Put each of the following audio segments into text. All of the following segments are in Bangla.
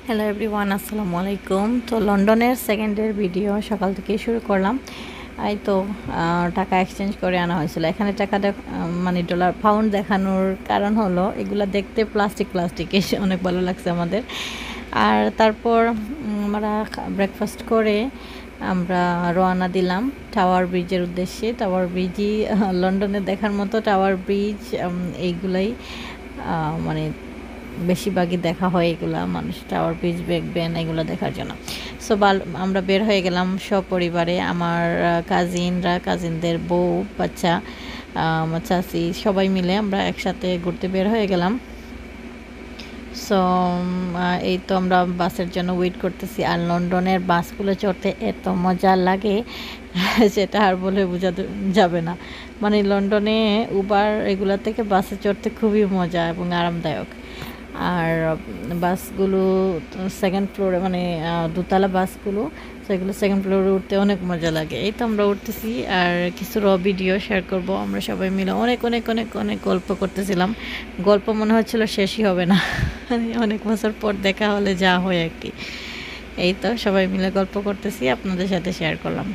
হ্যালো এভরিওয়ান, আসসালামু আলাইকুম। তো লন্ডনের সেকেন্ডের ভিডিও সকাল থেকেই শুরু করলাম। এই তো টাকা এক্সচেঞ্জ করে আনা হয়েছিল। এখানে টাকাটা মানে ডলার পাউন্ড দেখানোর কারণ হলো এগুলো দেখতে প্লাস্টিক অনেক ভালো লাগছে আমাদের। আর তারপর আমরা ব্রেকফাস্ট করে আমরা রওনা দিলাম টাওয়ার ব্রিজের উদ্দেশ্যে। টাওয়ার ব্রিজই লন্ডনে দেখার মতো। টাওয়ার ব্রিজ এইগুলাই মানে বেশিরভাগই দেখা হয় এগুলা, মানুষ টাওয়ার ব্রিজ দেখবেন এগুলো দেখার জন্য। সো আমরা বের হয়ে গেলাম সপরিবারে, আমার কাজিনদের বউ বাচ্চা, আমার চাচি সবাই মিলে আমরা একসাথে ঘুরতে বের হয়ে গেলাম। সো এই তো আমরা বাসের জন্য ওয়েট করতেছি। আর লন্ডনের বাসগুলো চড়তে এত মজা লাগে সেটা আর বলে বোঝাতে যাবে না। মানে লন্ডনে উবার এগুলো থেকে বাসে চড়তে খুবই মজা এবং আরামদায়ক। আর বাসগুলো সেকেন্ড ফ্লোরে, মানে দোতলা বাসগুলো, সেগুলো সেকেন্ড ফ্লোরে উঠতে অনেক মজা লাগে। এই তো আমরা উঠতেছি আর কিছু ভিডিও শেয়ার করব। আমরা সবাই মিলে অনেক অনেক অনেক অনেক গল্প করতেছিলাম। গল্প মনে হচ্ছিল শেষই হবে না, অনেক বছর পর দেখা হলে যা হয় আর কি। এই তো সবাই মিলে গল্প করতেছি, আপনাদের সাথে শেয়ার করলাম।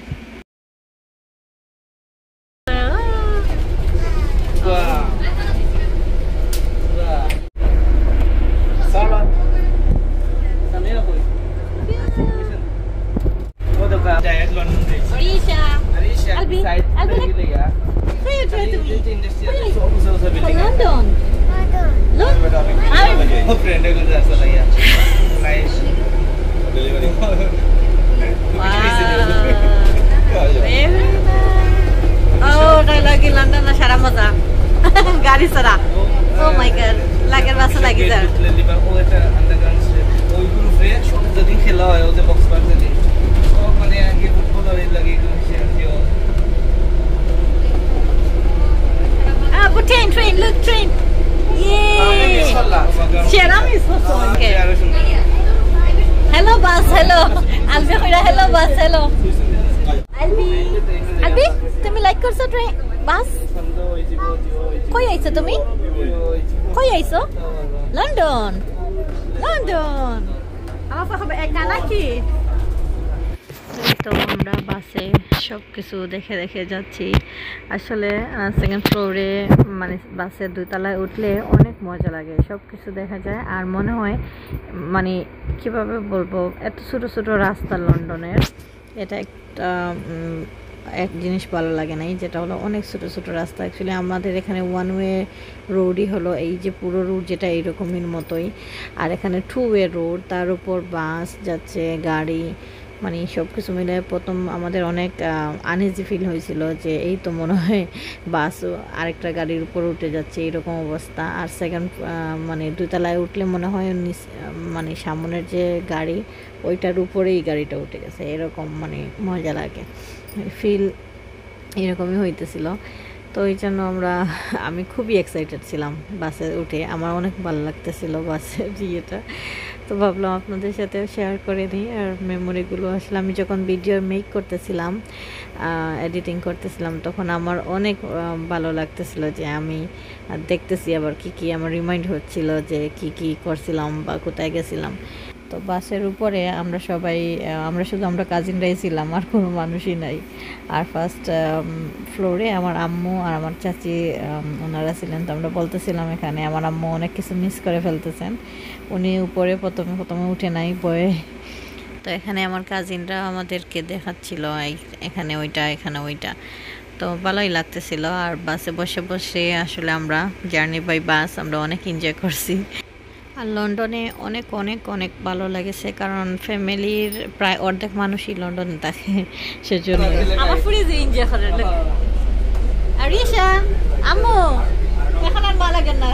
সারা মজা গাড়ি ছাড়া। ও মাই গড, লাগের বাসা লাগি যায়। ওইগুলো ফ্রেন্ড যদি খেলা হয় ওদের বক্স পার যদি মানে আগে ফুটবল হয়ে লাগে train, look, train. Yay! Hello bus, hello. Albi kira hello bus, hello. Albi, তুমি লাইক করছো ট্রেন বাস? কই আইছো তুমি? কই আইছো? লন্ডন। লন্ডন। আমার হবে একা নাকি? তো আমরা বাসে সব কিছু দেখে দেখে যাচ্ছি। আসলে সেকেন্ড ফ্লোরে মানে বাসের দুতলায় উঠলে অনেক মজা লাগে, সব কিছু দেখা যায়। আর মনে হয় মানে কিভাবে বলবো, এত ছোটো ছোটো রাস্তা লন্ডনের, এটা একটা এক জিনিস ভালো লাগে নাই, যেটা হলো অনেক ছোটো ছোটো রাস্তা। অ্যাকচুয়ালি আমাদের এখানে ওয়ান ওয়ে রোডই হলো, এই যে পুরো রোড যেটা এইরকমের মতোই। আর এখানে টু ওয়ে রোড, তার উপর বাস যাচ্ছে, গাড়ি, মানে সব কিছু মিলে প্রথম আমাদের অনেক আনইজি ফিল হয়েছিল যে এই তো মনে হয় বাস আরেকটা গাড়ির উপর উঠে যাচ্ছে, এইরকম অবস্থা। আর সেকেন্ড মানে দুতলায় উঠলে মনে হয় মানে সামনের যে গাড়ি ওইটার উপরেই গাড়িটা উঠে গেছে, এরকম মানে মজা লাগে, ফিল এরকমই হইতেছিল। তো এই জন্য আমি খুবই এক্সাইটেড ছিলাম বাসে উঠে, আমার অনেক ভালো লাগতেছিল বাসের ইয়েটা। তো ভাবলাম আপনাদের সাথেও শেয়ার করে দিই। আর মেমোরিগুলো আসলে আমি যখন ভিডিও মেক করতেছিলাম, এডিটিং করতেছিলাম, তখন আমার অনেক ভালো লাগতেছিল যে আমি দেখতেছি আবার কি আমার রিমাইন্ড হচ্ছিল যে কি করছিলাম বা কোথায় গেছিলাম। তো বাসের উপরে আমরা শুধু আমরা কাজিনরাই ছিলাম, আর কোনো মানুষই নাই। আর ফার্স্ট ফ্লোরে আমার আম্মু আর আমার চাচি ওনারা ছিলেন। তো আমরা বলতেছিলাম এখানে আমার আম্মু অনেক কিছু মিস করে ফেলতেছেন, উনি উপরে প্রথমে উঠে নাই বয়ে। তো এখানে আমার কাজিনরা আমাদেরকে দেখাচ্ছিল এখানে ওইটা। তো ভালোই লাগতেছিল। আর বাসে বসে বসে আসলে আমরা জার্নি বাই বাস আমরা অনেক এনজয় করছি। আর লন্ডনে অনেক অনেক অনেক ভালো লেগেছে, কারণ ফ্যামিলির প্রায় অর্ধেক মানুষই লন্ডনে থাকে, সেজন্য আমার ফ্রিজে এনজয় করে। আর রিশা আম্মু এখন আর ভালো লাগে না।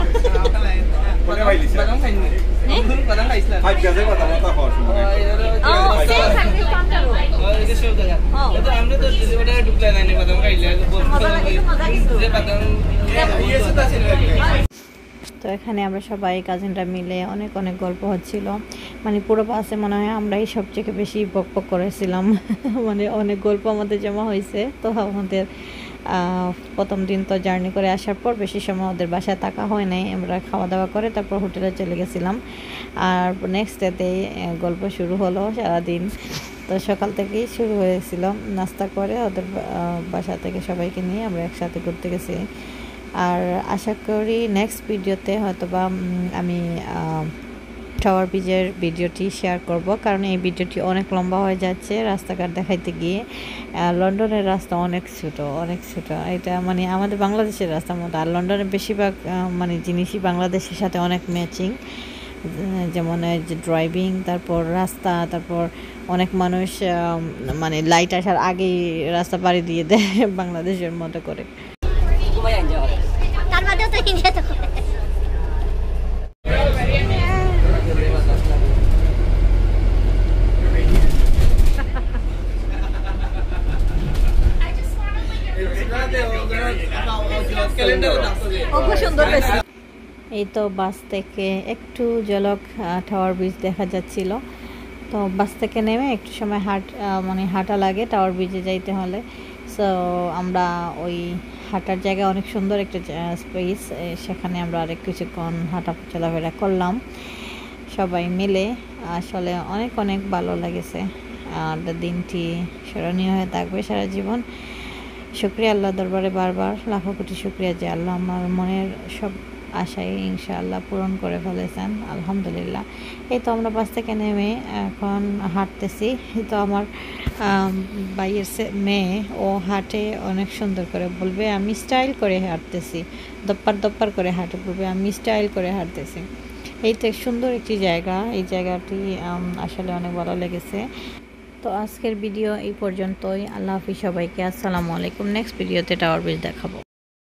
তো এখানে আমরা সবাই কাজিনরা মিলে অনেক অনেক গল্প হচ্ছিল, মানে পুরো বাসে মনে হয় আমরাই সবচেয়ে বেশি বকবক করেছিলাম মানে অনেক গল্প আমাদের জমা হয়েছে। তো আমাদের প্রথম দিন তো জার্নি করে আসার পর বেশি সময় ওদের বাসায় থাকা হয় নাই, আমরা খাওয়া দাওয়া করে তারপর হোটেলে চলে গেছিলাম। আর নেক্সট ডেতেই গল্প শুরু হলো সারাদিন। তো সকাল থেকেই শুরু হয়েছিল, নাস্তা করে ওদের বাসা থেকে সবাইকে নিয়ে আমরা একসাথে ঘুরতে গেছি। আর আশা করি নেক্সট ভিডিওতে হয়তোবা আমি টাওয়ার ব্রিজের ভিডিওটি শেয়ার করব, কারণ এই ভিডিওটি অনেক লম্বা হয়ে যাচ্ছে রাস্তাঘাট দেখাইতে গিয়ে। লন্ডনের রাস্তা অনেক ছোটো, অনেক ছোটো, এটা মানে আমাদের বাংলাদেশের রাস্তার মতো। আর লন্ডনের বেশিরভাগ মানে জিনিসই বাংলাদেশের সাথে অনেক ম্যাচিং, যেমন যে ড্রাইভিং, তারপর রাস্তা, তারপর অনেক মানুষ মানে লাইট আসার আগেই রাস্তা পাড়ি দিয়ে দেয় বাংলাদেশের মতো করে। এই তো বাস থেকে একটু ঝলক টাওয়ার ব্রিজ দেখা যাচ্ছিল। তো বাস থেকে নেমে একটু সময় মানে হাঁটা লাগে টাওয়ার ব্রিজে যাইতে হলে। সো আমরা ওই হাঁটার জায়গায় অনেক সুন্দর একটা স্পেস, সেখানে আমরা আরেক কিছুক্ষণ হাঁটা চলাফেরা করলাম সবাই মিলে। আসলে অনেক অনেক ভালো লেগেছে, আর দিনটি স্মরণীয় হয়ে থাকবে সারা জীবন। শুকরিয়া আল্লাহ দরবারে, বারবার লাখো কোটি শুকরিয়া যে আল্লাহ আমার মনের সব আশাই ইনশাআল্লাহ পূরণ করে ফেলেছেন, আলহামদুলিল্লাহ। এই তো আমরা বাস থেকে নেমে এখন হাঁটতেছি। এই তো আমার ভাইয়ের মেয়ে, ও হাঁটে অনেক সুন্দর করে, বলবে আমি স্টাইল করে হাঁটতেছি, দপ্পার দপ্পার করে হাঁটে, বলবে আমি স্টাইল করে হাঁটতেছি। এই তো সুন্দর একটি জায়গা, এই জায়গাটি আসলে অনেক ভালো লেগেছে। তো আজকের ভিডিও এই পর্যন্তই। আল্লাহ হাফিজ সবাইকে, আসসালামু আলাইকুম। নেক্সট ভিডিওতে টাওয়ার ব্রিজ দেখাবো।